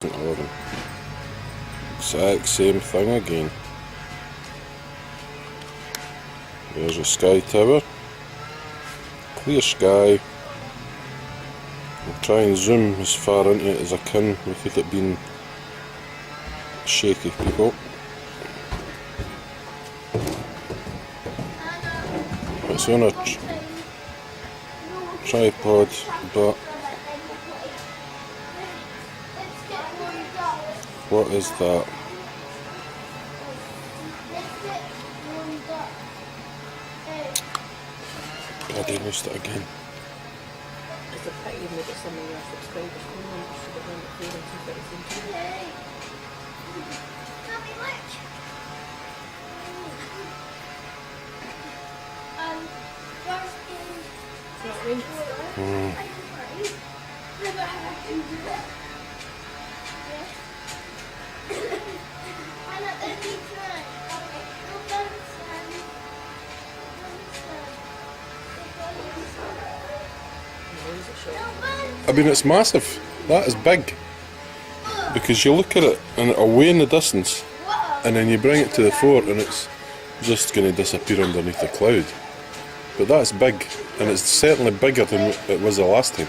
11. Exact same thing again. There's a sky tower. Clear sky. I'll try and zoom as far into it as I can without it being shaky, people. It's on a tripod, but what is that? Bloody lost it again. It's a pity you've got something else that's going on. You should have run it through and see if it's into it. I mean, it's massive. That is big. Because you look at it and away in the distance, and then you bring it to the fore and it's just going to disappear underneath the cloud. But that's big, and it's certainly bigger than it was the last time.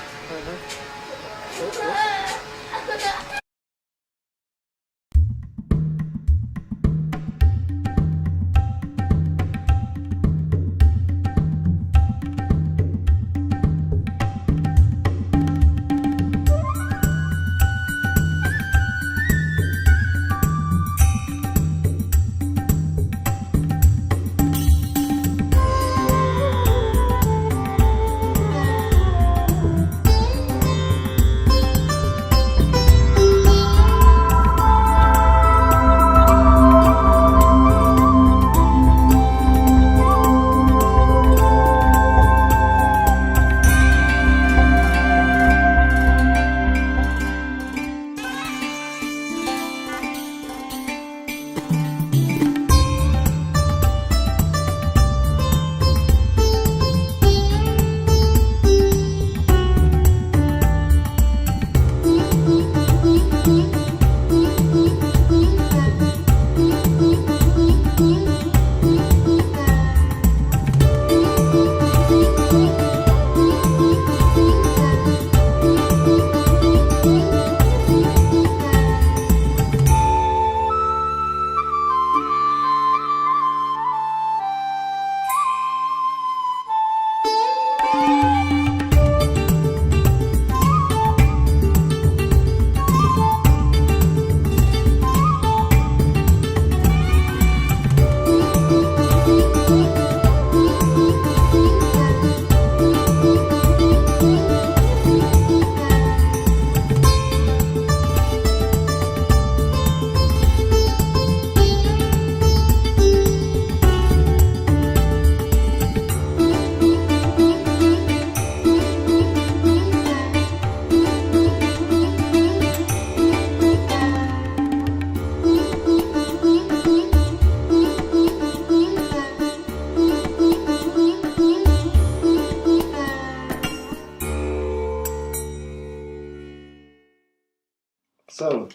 So,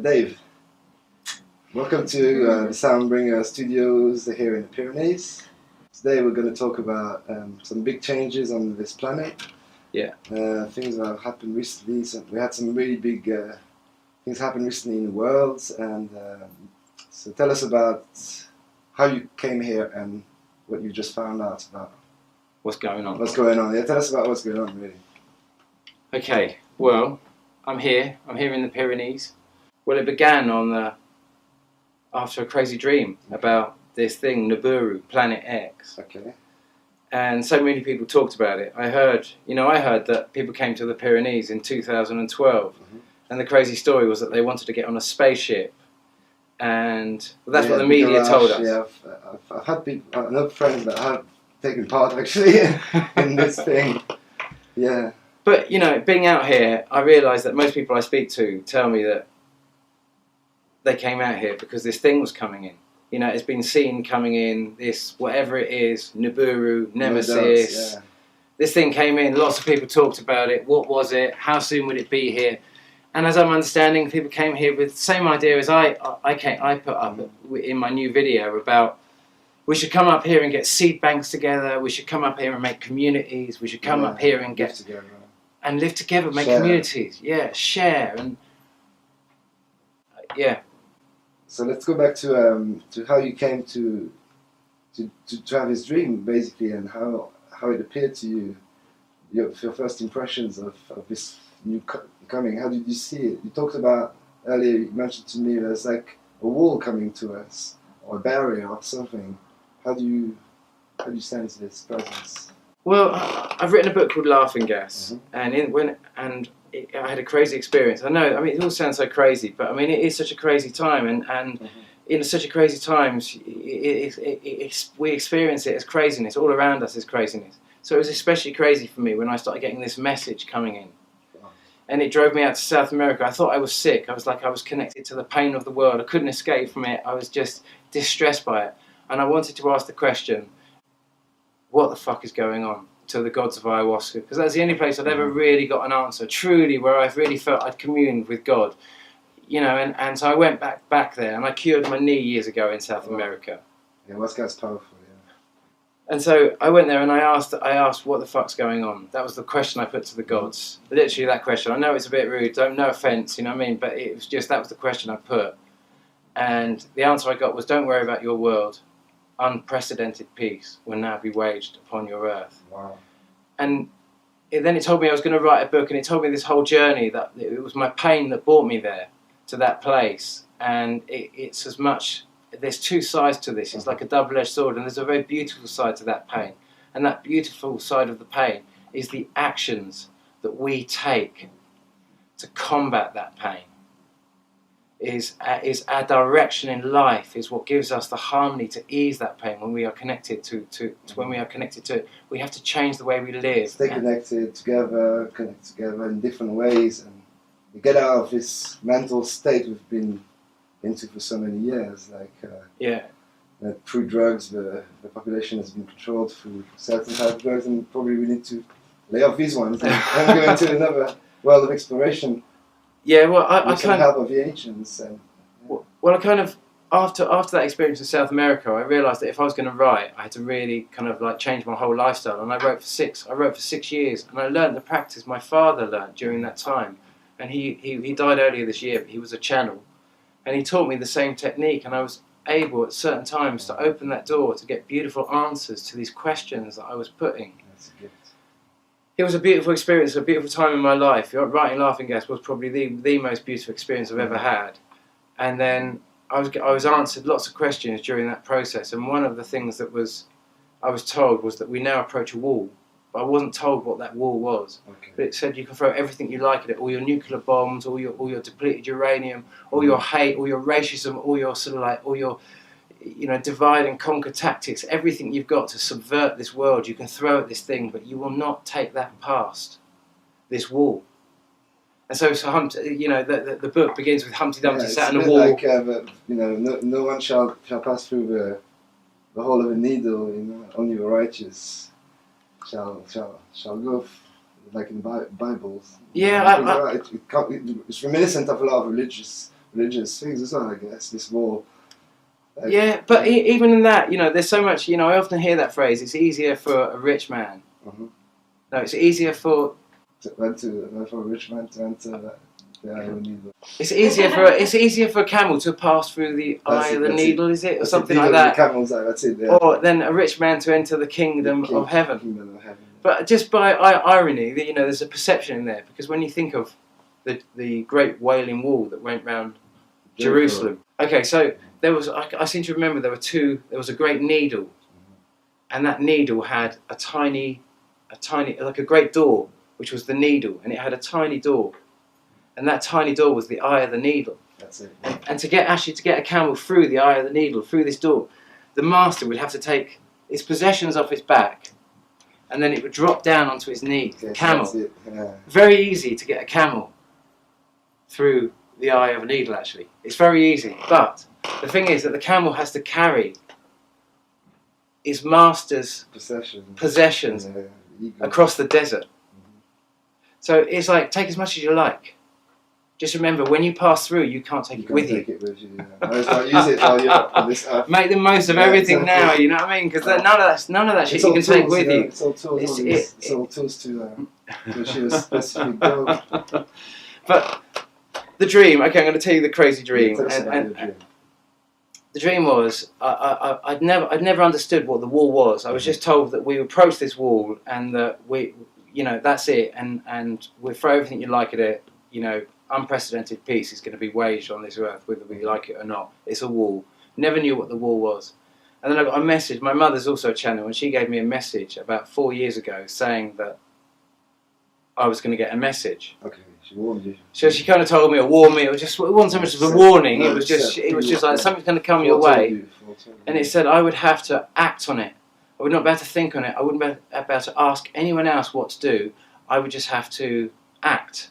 Dave, welcome to the Soundbringer Studios here in the Pyrenees. Today we're going to talk about some big changes on this planet. Yeah. Things that have happened recently. So we had some really big things happen recently in the world, and so tell us about how you came here and what you just found out about. What's going on? What's going on? Yeah, tell us about what's going on, really. Okay, well, I'm here in the Pyrenees. Well, it began after a crazy dream about this thing, Nibiru, Planet X. Okay. And so many people talked about it. I heard that people came to the Pyrenees in 2012, and the crazy story was that they wanted to get on a spaceship, and that's what the media told us. Yeah, I've had people, I know friends that have taken part actually in this thing. Yeah. But, being out here, I realised that most people I speak to tell me that they came out here because this thing was coming in. It's been seen coming in, this, whatever it is, Nibiru, Nemesis. This thing came in, lots of people talked about it. What was it? How soon would it be here? And as I'm understanding, people came here with the same idea as I put up in my new video about we should come up here and get seed banks together. We should come up here and make communities. We should come up here and live together. And live together, make Share. communities. Yeah, share and yeah. So let's go back to how you came to have this dream, basically, and how it appeared to you. Your first impressions of this new coming. How did you see it? You talked about earlier. You mentioned to me there's like a wall coming to us, or a barrier, or something. How do you sense this presence? Well, I've written a book called Laughing Gas, and I had a crazy experience. I know, I mean, it all sounds so crazy, but I mean, it is such a crazy time, and in such a crazy times, we experience it as craziness. All around us is craziness. So it was especially crazy for me when I started getting this message coming in. And it drove me out to South America. I thought I was sick. I was connected to the pain of the world. I couldn't escape from it. I was just distressed by it. And I wanted to ask the question, what the fuck is going on, to the gods of ayahuasca? Because that's the only place I'd ever really got an answer, truly, where I've really felt I'd communed with God. You know, and so I went back there, and I cured my knee years ago in South America. Yeah, ayahuasca is powerful. And so I went there and I asked what the fuck's going on. That was the question I put to the gods. Literally that question. I know it's a bit rude, no offence, you know what I mean? But it was just, that was the question I put. And the answer I got was, don't worry about your world. Unprecedented peace will now be waged upon your earth. Wow. And then it told me I was going to write a book, and it told me this whole journey, that it was my pain that brought me there, to that place. And it's as much... There's two sides to this. It's like a double-edged sword, and there's a very beautiful side to that pain. And that beautiful side of the pain is the actions that we take to combat that pain. Is our direction in life, is what gives us the harmony to ease that pain when we are connected to when we are connected to it. We have to change the way we live. Stay connect together in different ways, and get out of this mental state we've been into for so many years, through drugs, the population has been controlled through certain type of drugs, and probably we need to lay off these ones and go into another world of exploration. Yeah, well, I with some help of the ancients. Well, I kind of after that experience in South America, I realised that if I was going to write, I had to really kind of like change my whole lifestyle. And I wrote for 6 years, and I learned the practice my father learned during that time. And he died earlier this year, but he was a channel. And he taught me the same technique, and I was able at certain times to open that door to get beautiful answers to these questions that I was putting. That's a gift. It was a beautiful experience, a beautiful time in my life. Writing Laughing Gas was probably the most beautiful experience I've ever had. And then I was answered lots of questions during that process, and one of the things that I was told was that we now approach a wall. But I wasn't told what that wall was. Okay. But it said you can throw everything you like at it, all your nuclear bombs, all your depleted uranium, all your hate, all your racism, all your sort of like, all your, you know, divide and conquer tactics, everything you've got to subvert this world, you can throw at this thing, but you will not take that past this wall. And so you know, the book begins with Humpty Dumpty sat on a wall. Like, you know, no one shall pass through the hole of a needle. You know, only the righteous shall go, like in the Bible. Yeah, it's reminiscent of a lot of religious things as well, I guess. This wall. Yeah, but even in that, you know, there's so much. You know, I often hear that phrase. It's easier for a rich man. No, it's easier for for a rich man to enter the eye of the needle. It's easier for a camel to pass through the eye of the needle, is it, or something like that? Camel's eye, that's it. Yeah. Or then a rich man to enter the kingdom of heaven. Kingdom of heaven. But just by irony, you know, there's a perception in there, because when you think of the Great Wailing Wall that went round Jerusalem. Okay, so there was. I seem to remember there was a great needle, and that needle had a tiny, like a great door, which was the needle, and it had a tiny door, and that tiny door was the eye of the needle. That's it. And to get a camel through the eye of the needle, through this door, the master would have to take his possessions off his back, and then it would drop down onto his knee. Yes, Camel. that's it. Yeah. Very easy to get a camel through the eye of a needle, actually. It's very easy. But the thing is that the camel has to carry his master's possessions across the desert. So it's like, take as much as you like. just remember, when you pass through, you can't take it with you. Take it with you. Use it while you're on this earth. Make the most of everything now. You know what I mean? Because none of that shit you can take with you. It's all tools. It's all tools to achieve a specific goal. But the dream. Okay, I'm going to tell you the crazy dream. Tell us about your dream. The dream was I'd never understood what the wall was. I was just told that we approach this wall and that that's it, and we'll throw everything you like at it. Unprecedented peace is going to be waged on this earth, whether we like it or not. It's a wall. Never knew what the wall was. And then I got a message. My mother's also a channel, and she gave me a message about 4 years ago saying that I was going to get a message. Okay, she warned you. So she kind of told me or warned me. It wasn't so much of a warning. It was just like something's going to come your way. And it said I would have to act on it. I would not be able to think on it. I wouldn't be able to ask anyone else what to do. I would just have to act.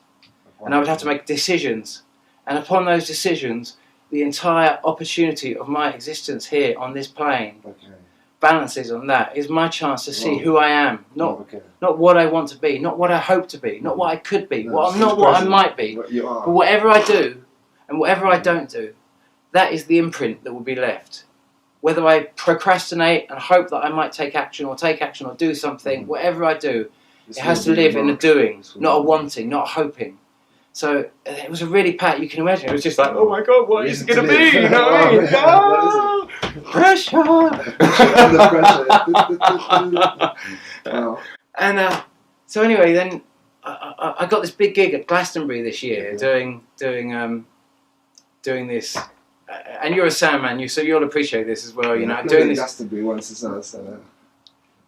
And I would have to make decisions. And upon those decisions, the entire opportunity of my existence here on this plane balances on that. Is my chance to see who I am. Not what I want to be, not what I hope to be, not what I could be, not what I might be. But whatever I do and whatever I don't do, that is the imprint that will be left. Whether I procrastinate and hope that I might take action or do something, whatever I do, it has to live in a doing, not a wanting, not a hoping. So it was a really you can imagine, it was just like, oh my God, what is it going to be? You know what I mean? No! Pressure! Under pressure. Wow. And so anyway, then I got this big gig at Glastonbury this year, doing this. And you're a sound man, so you'll appreciate this as well. Doing this. Glastonbury once as well. So.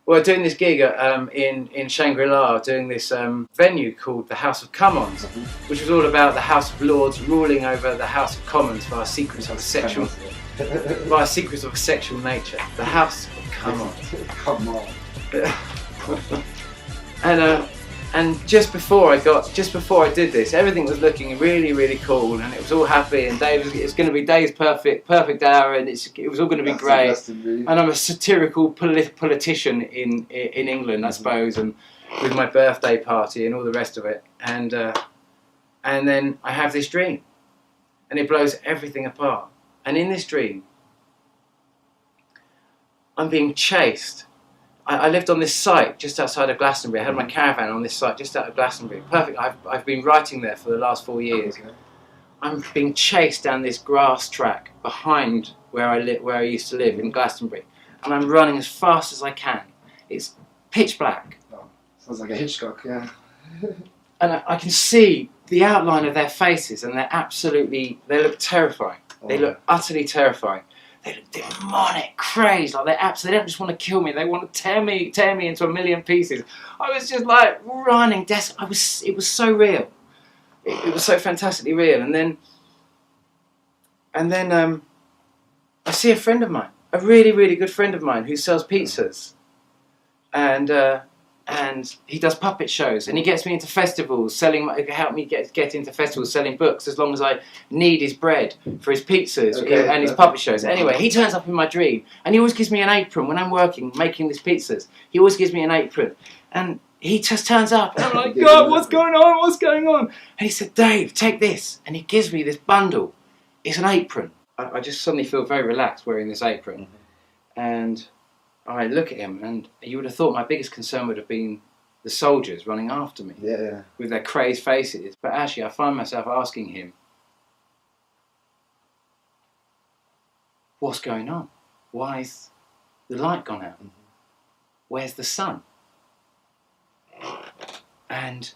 Well, doing this gig in Shangri-La, doing this venue called the House of Commons, which was all about the House of Lords ruling over the House of Commons via secrets of a sexual nature. The House of Commons. Come on. And just before I did this, everything was looking really, really cool, and it was all happy. And it's going to be Dave's perfect hour, and it was all going to be great. And I'm a satirical politician in England, I suppose, and with my birthday party and all the rest of it. And then I have this dream, and it blows everything apart. And in this dream, I'm being chased. I lived on this site just outside of Glastonbury. I had my caravan on this site just out of Glastonbury. Perfect. I've been writing there for the last 4 years. Okay. I'm being chased down this grass track behind where I used to live in Glastonbury, and I'm running as fast as I can. It's pitch black. Oh, sounds like a Hitchcock, yeah. And I can see the outline of their faces, and they look terrifying. Oh. They look utterly terrifying. They look demonic, crazed, like they don't just want to kill me, they want to tear me into a million pieces. I was just like running, it was so real. It was so fantastically real. And then I see a friend of mine, a really, really good friend of mine who sells pizzas. And he does puppet shows, and he gets me into festivals, help me get into festivals selling books, as long as I need his bread for his pizzas and his puppet shows. Anyway, he turns up in my dream, and he always gives me an apron when I'm working, making these pizzas. He always gives me an apron, and he just turns up, and I'm like, God, what's going on? What's going on? And he said, Dave, take this, and he gives me this bundle. It's an apron. I just suddenly feel very relaxed wearing this apron, and I look at him, and you would have thought my biggest concern would have been the soldiers running after me with their crazed faces. But actually, I find myself asking him, what's going on? Why is the light gone out? Where's the sun? And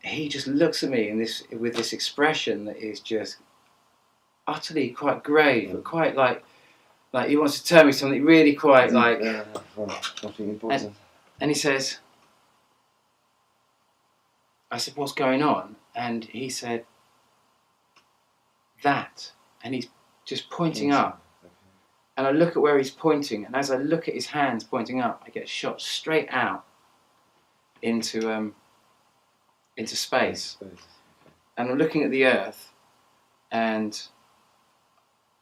he just looks at me with this expression that is just utterly quite grave, but quite like he wants to tell me something really quite something important. And he says, I said, what's going on? And he said, that. And he's just pointing up. And I look at where he's pointing, and as I look at his hands pointing up, I get shot straight out into space. And I'm looking at the earth, and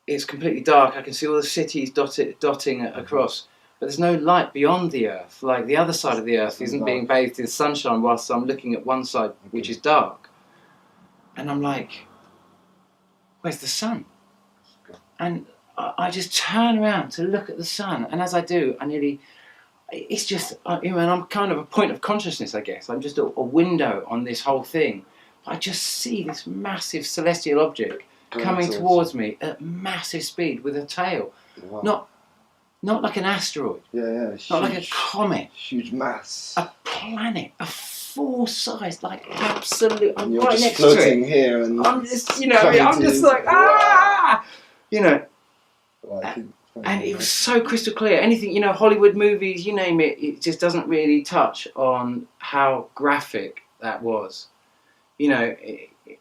it's completely dark. I can see all the cities dotting across, but there's no light beyond the earth. Like the other side of the earth isn't being bathed in sunshine whilst I'm looking at one side, which is dark. And I'm like, where's the sun? And I just turn around to look at the sun, and as I do, it's just, you know, and I'm kind of a point of consciousness, I guess. I'm just a window on this whole thing. I just see this massive celestial object coming towards me at massive speed with a tail. Wow. Not like an asteroid. Yeah. Not like a comet. Huge mass. A planet. A full-size, like absolute. I'm And you're right just next floating to it. here, and I'm just, you know, I'm just like, ah! You know. And it was so crystal clear. Anything, you know, Hollywood movies, you name it, it just doesn't really touch on how graphic that was. You know,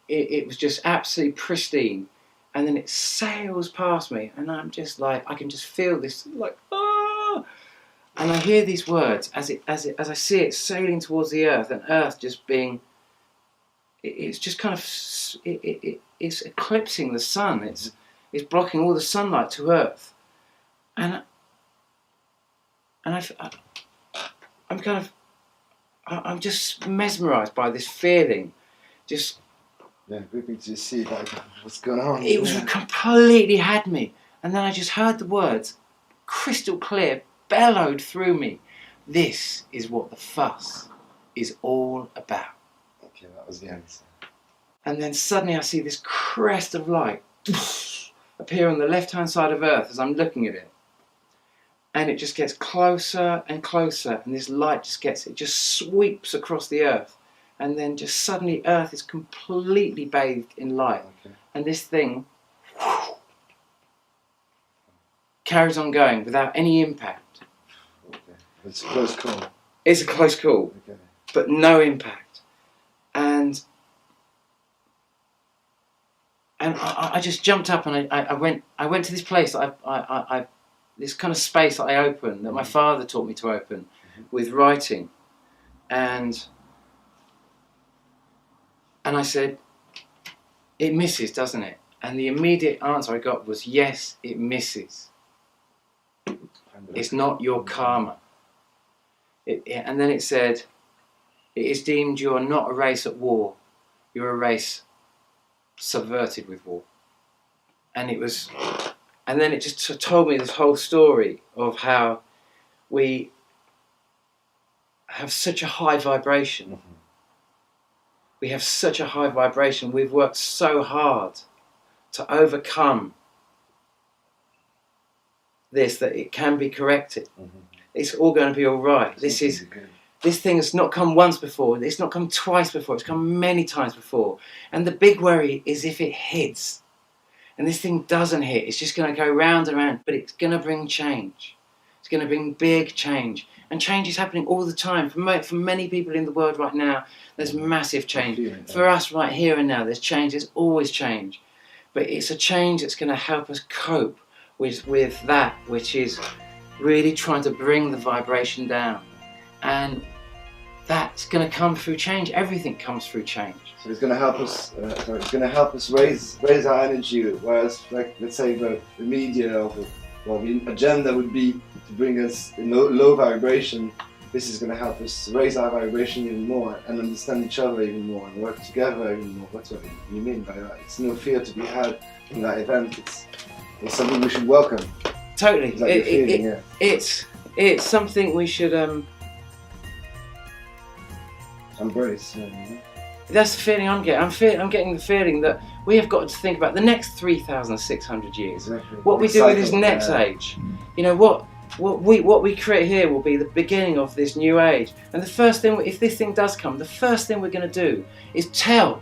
it was just absolutely pristine. And then it sails past me, and I'm just like, I can just feel this, like, ah! And I hear these words as I see it sailing towards the earth, and earth just being, it's just kind of, it's eclipsing the sun. It's blocking all the sunlight to earth. And I'm just mesmerised by this feeling. Just, yeah, gripping to see like what's going on. it was completely had me. And then I just heard the words, crystal clear, bellowed through me. This is what the fuss is all about. Okay, that was the answer. And then suddenly I see this crest of light appear on the left-hand side of Earth as I'm looking at it. And it just gets closer and closer, and this light just sweeps across the Earth. And then just suddenly Earth is completely bathed in light. Okay. And this thing carries on going without any impact. Okay. It's a close call. It's a close call, Okay. but no impact. And I just jumped up, and I went to this place that this kind of space that I opened, that my father taught me to open with writing. And I said, it misses, doesn't it? And the immediate answer I got was, yes, it misses. It's not your karma. And then it said, it is deemed you are not a race at war. You're a race subverted with war. And then it just told me this whole story of how we have such a high vibration. Mm-hmm. We have such a high vibration. We've worked so hard to overcome this that it can be corrected. Mm-hmm. It's all going to be all right. This thing has not come once before. It's not come twice before. It's come many times before. And the big worry is if it hits. And this thing doesn't hit. It's just going to go round and round. But it's going to bring change. It's going to bring big change. And change is happening all the time. For many people in the world right now, there's massive change. For us right here and now, there's change. There's always change. But it's a change that's going to help us cope with that, which is really trying to bring the vibration down. And that's going to come through change. Everything comes through change. So it's going to help us. It's going to help us raise our energy. Whereas, like, let's say the media or the agenda would be to bring us in low vibration. This is going to help us raise our vibration even more and understand each other even more and work together even more. That's what you mean by that. It's no fear to be had in that event. It's something we should welcome. Totally. It's like feeling, yeah. It's something we should embrace. Yeah. That's the feeling I'm getting. I'm getting the feeling that we have got to think about the next 3,600 years. Exactly. What we do with this next age. You know, what we create here will be the beginning of this new age. And the first thing, if this thing does come, the first thing we're going to do is tell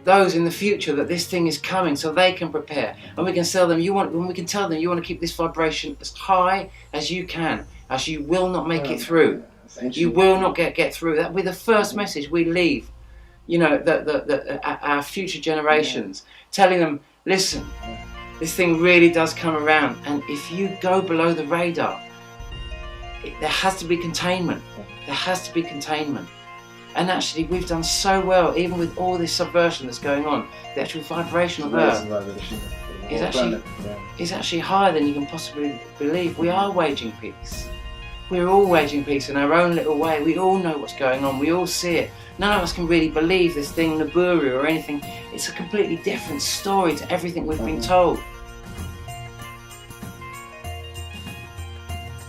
those in the future that this thing is coming, so they can prepare. And we can tell them you want to keep this vibration as high as you can, as you will not make it through. You will not get through. That will be the first message we leave. You know, our future generations, telling them, listen, this thing really does come around, and if you go below the radar, there has to be containment. There has to be containment. And actually, we've done so well, even with all this subversion that's going on. The actual vibration of Earth is actually higher than you can possibly believe. We are waging peace. We're all waging peace in our own little way. We all know what's going on. We all see it. None of us can really believe this thing Nibiru or anything. It's a completely different story to everything we've been told.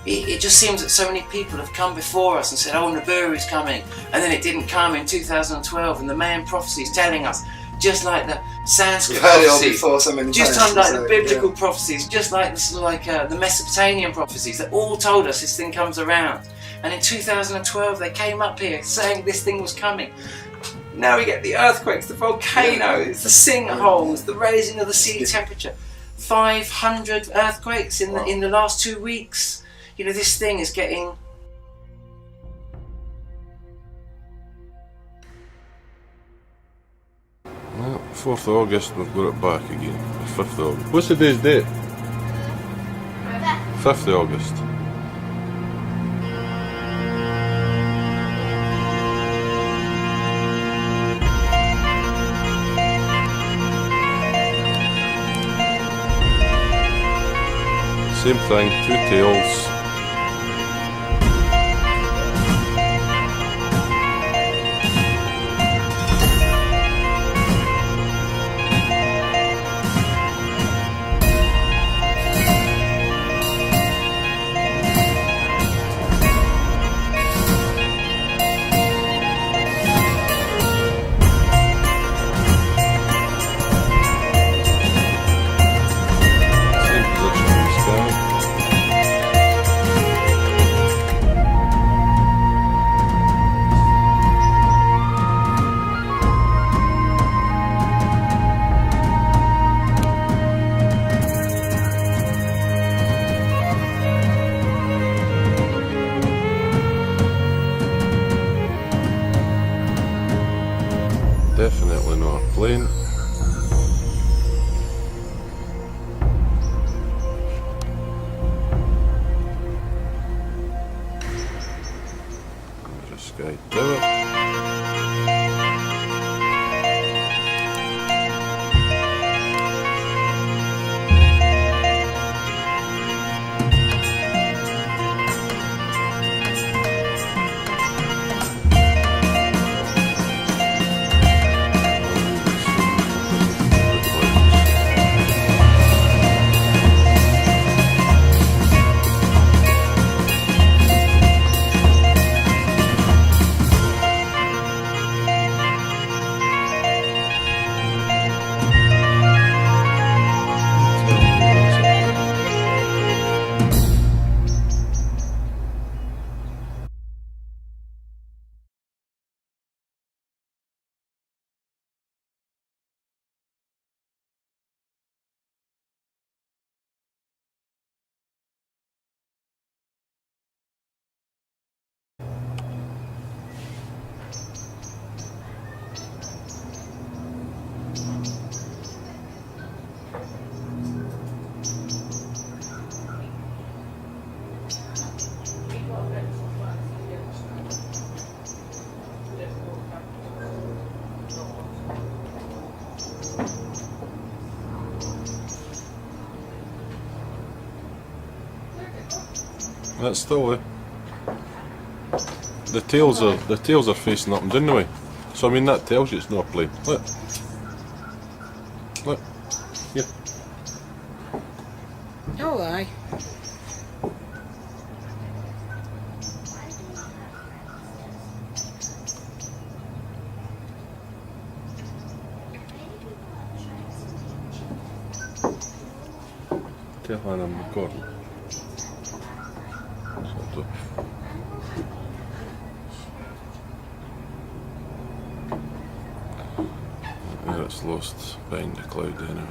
It just seems that so many people have come before us and said, oh, Nibiru's coming, and then it didn't come in 2012, and the Mayan prophecy is telling us, just like the Sanskrit prophecies, just like the biblical prophecies, just like the Mesopotamian prophecies that all told us this thing comes around. And in 2012 they came up here saying this thing was coming. Now we get the earthquakes, the volcanoes, the sinkholes, the raising of the sea temperature. 500 earthquakes in the last 2 weeks. You know, this thing is getting... Well, 4th of August, we've got it back again. The 5th of August. What's the day's date? 5th of August. Same thing, 2 tails. Definitely not a plane. There's a sky tower. That's still there. The tails are facing up and down the way. So I mean that tells you it's not a plane. Look. Look. Here. Oh aye. Tell her I'm recording. It's lost behind the cloud anyway.